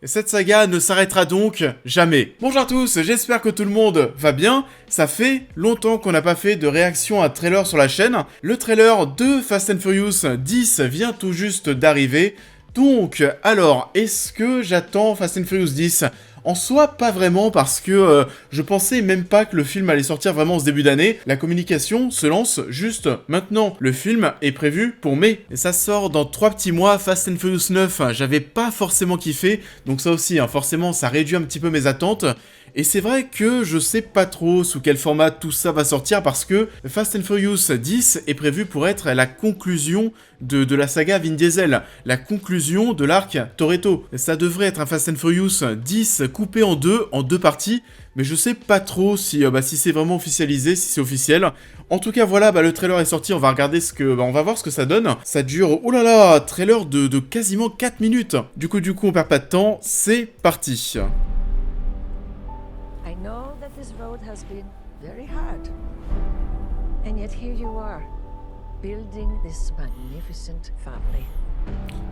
Cette saga ne s'arrêtera donc jamais. Bonjour à tous, j'espère que tout le monde va bien. Ça fait longtemps qu'on n'a pas fait de réaction à trailer sur la chaîne. Le trailer de Fast and Furious 10 vient tout juste d'arriver. Donc, alors, est-ce que j'attends Fast and Furious 10 ? En soi, pas vraiment, parce que je pensais même pas que le film allait sortir vraiment ce début d'année. La communication se lance juste maintenant. Le film est prévu pour mai. Et ça sort dans 3 petits mois. Fast and Furious 9, j'avais pas forcément kiffé. Donc ça aussi, forcément, ça réduit un petit peu mes attentes. Et c'est vrai que je sais pas trop sous quel format tout ça va sortir parce que Fast and Furious 10 est prévu pour être la conclusion de la saga Vin Diesel, la conclusion de l'arc Toretto. Ça devrait être un Fast and Furious 10 coupé en deux parties, mais je sais pas trop si c'est vraiment officialisé, si c'est officiel. En tout cas voilà, le trailer est sorti, on va regarder on va voir ce que ça donne. Ça dure, oh là là, trailer de quasiment 4 minutes. Du coup on perd pas de temps, c'est parti. I know that this road has been very hard. And yet here you are, building this magnificent family.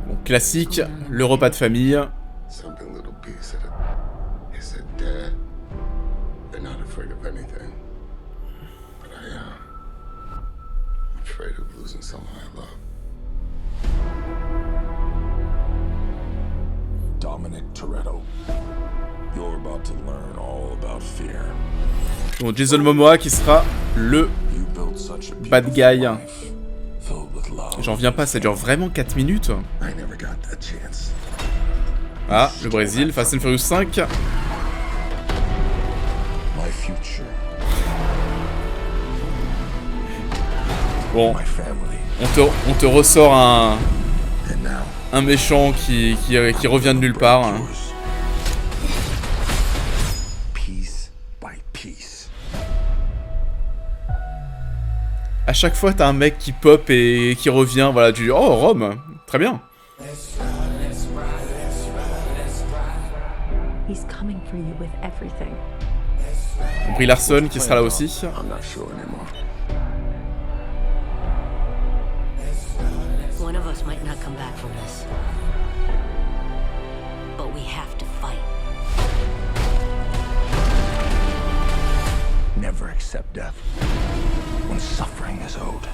Bon, classique, le repas de famille. Something little piece of it. He said, Dad, they're not afraid of anything. But I am. I'm afraid of losing someone I love. Dominic Toretto, you're about to learn all about fear. Bon, Jason Momoa qui sera le You built such a bad guy. beautiful life, filled with love. J'en viens pas, ça dure vraiment 4 minutes. I never got that chance. Ah, le Brésil, Fast and Furious 5. My future, Bon, my family. on te ressort un And now, méchant qui revient de nulle part. Yours. Piece by piece. À chaque fois, t'as un mec qui pop et qui revient, voilà, du oh, Rome, très bien. He's coming for you with everything. Brie Larson qui sera là aussi. I'm not sure anymore. One of us might not come back from this. But we have to fight. Never accept death when suffering is owed.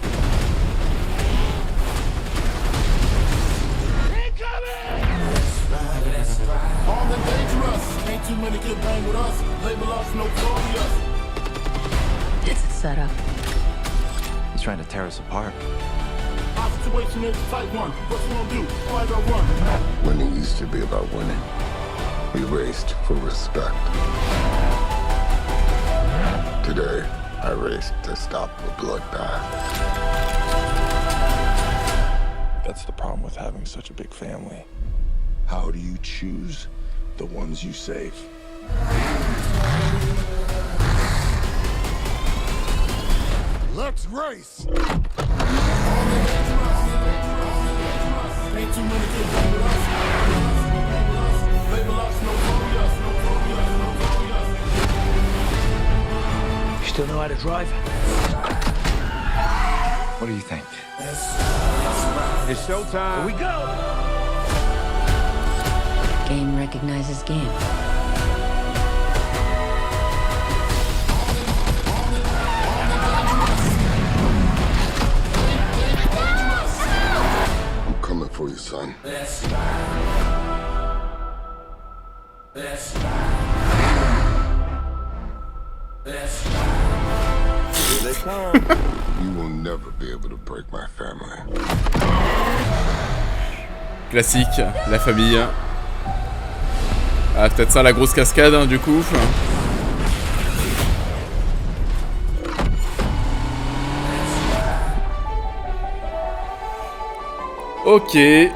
Armed and dangerous. Ain't too many can bang with us. Label us notorious. It's a setup. He's trying to tear us apart. Our situation is a tight one. What you gonna do? Fight or run? Winning used to be about winning. We raced for respect. Today, I raced to stop the bloodbath. That's the problem with having such a big family. How do you choose the ones you save? Let's race. Ain't too many can bang with us. Label us notorious. You still know how to drive? What do you think? It's showtime. Here we go! Game recognizes game. I'm coming for you, son. You will never be able to break my family. Classique, la famille. Ah, peut-être ça la grosse cascade, du coup. Ok. Et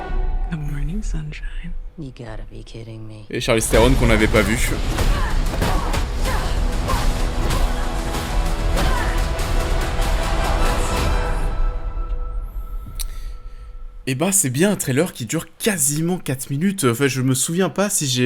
Good morning, sunshine. You gotta be kidding me. Charlize Theron qu'on n'avait pas vu. Et c'est bien un trailer qui dure quasiment 4 minutes. Enfin, je me souviens pas si si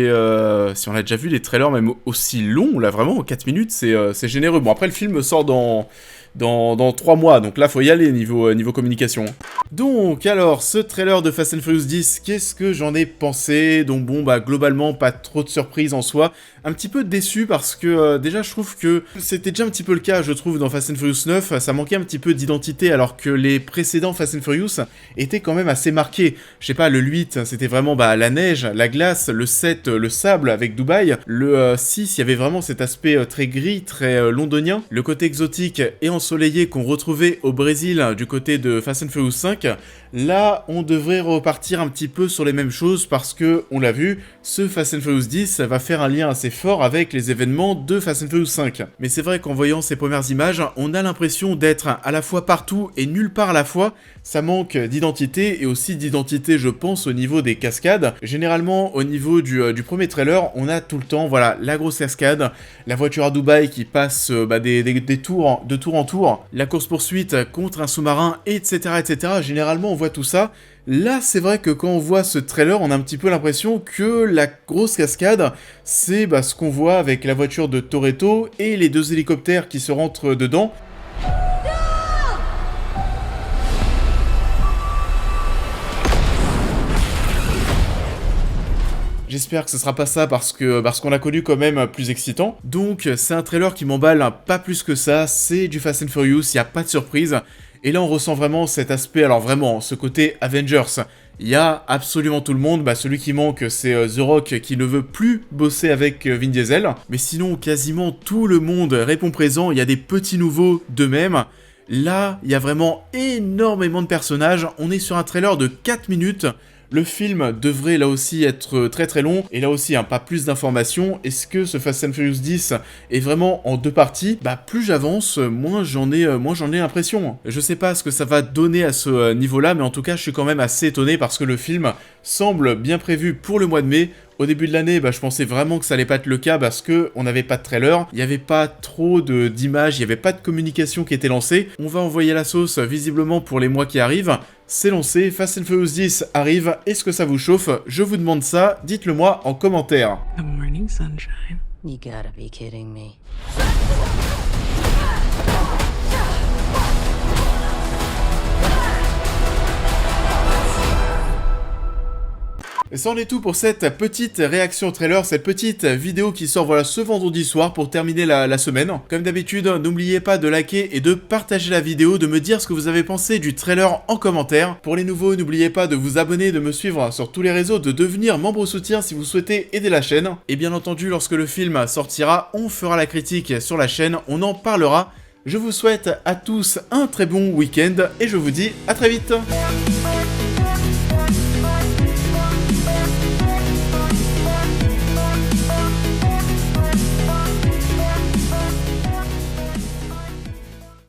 on a déjà vu des trailers même aussi longs. Là, vraiment, 4 minutes, c'est généreux. Bon, après, le film sort dans dans 3 mois, donc là faut y aller niveau communication. Donc alors, ce trailer de Fast and Furious 10, qu'est-ce que j'en ai pensé? Donc bon, bah globalement pas trop de surprises en soi, un petit peu déçu parce que déjà je trouve que c'était déjà un petit peu le cas, je trouve, dans Fast and Furious 9, ça manquait un petit peu d'identité alors que les précédents Fast and Furious étaient quand même assez marqués. Je sais pas, le 8 c'était vraiment bah, la neige, la glace, le 7 le sable avec Dubaï, le 6 il y avait vraiment cet aspect très gris, très londonien, le côté exotique et ensoleillé qu'on retrouvait au Brésil du côté de Fast and Furious 5. Là, on devrait repartir un petit peu sur les mêmes choses parce que, on l'a vu, ce Fast and Furious 10 va faire un lien assez fort avec les événements de Fast and Furious 5. Mais c'est vrai qu'en voyant ces premières images, on a l'impression d'être à la fois partout et nulle part à la fois. Ça manque d'identité et aussi d'identité, je pense, au niveau des cascades. Généralement, au niveau du premier trailer, on a tout le temps, voilà, la grosse cascade, la voiture à Dubaï qui passe des tours de tour en tour, la course-poursuite contre un sous-marin, etc., etc. Généralement, on voit tout ça. Là, c'est vrai que quand on voit ce trailer, on a un petit peu l'impression que la grosse cascade, c'est ce qu'on voit avec la voiture de Toretto et les 2 hélicoptères qui se rentrent dedans. J'espère que ce sera pas ça parce qu'on a connu quand même plus excitant. Donc c'est un trailer qui m'emballe pas plus que ça, c'est du Fast and Furious, il n'y a pas de surprise. Et là on ressent vraiment cet aspect, alors vraiment, ce côté Avengers. Il y a absolument tout le monde, celui qui manque c'est The Rock qui ne veut plus bosser avec Vin Diesel. Mais sinon quasiment tout le monde répond présent, il y a des petits nouveaux d'eux-mêmes. Là, il y a vraiment énormément de personnages, on est sur un trailer de 4 minutes. Le film devrait là aussi être très très long, et là aussi pas plus d'informations. Est-ce que ce Fast and Furious 10 est vraiment en 2 parties? Plus j'avance, moins j'en ai l'impression. Je sais pas ce que ça va donner à ce niveau-là, mais en tout cas je suis quand même assez étonné parce que le film semble bien prévu pour le mois de mai. Au début de l'année, je pensais vraiment que ça allait pas être le cas parce que on n'avait pas de trailer, il n'y avait pas trop d'images, il n'y avait pas de communication qui était lancée. On va envoyer la sauce visiblement pour les mois qui arrivent. C'est lancé, Fast and Furious 10 arrive, est-ce que ça vous chauffe? Je vous demande ça, dites-le moi en commentaire. Good morning, sunshine. You gotta be kidding me. Et ça en est tout pour cette petite réaction trailer, cette petite vidéo qui sort ce vendredi soir pour terminer la semaine. Comme d'habitude, n'oubliez pas de liker et de partager la vidéo, de me dire ce que vous avez pensé du trailer en commentaire. Pour les nouveaux, n'oubliez pas de vous abonner, de me suivre sur tous les réseaux, de devenir membre soutien si vous souhaitez aider la chaîne. Et bien entendu, lorsque le film sortira, on fera la critique sur la chaîne, on en parlera. Je vous souhaite à tous un très bon week-end et je vous dis à très vite.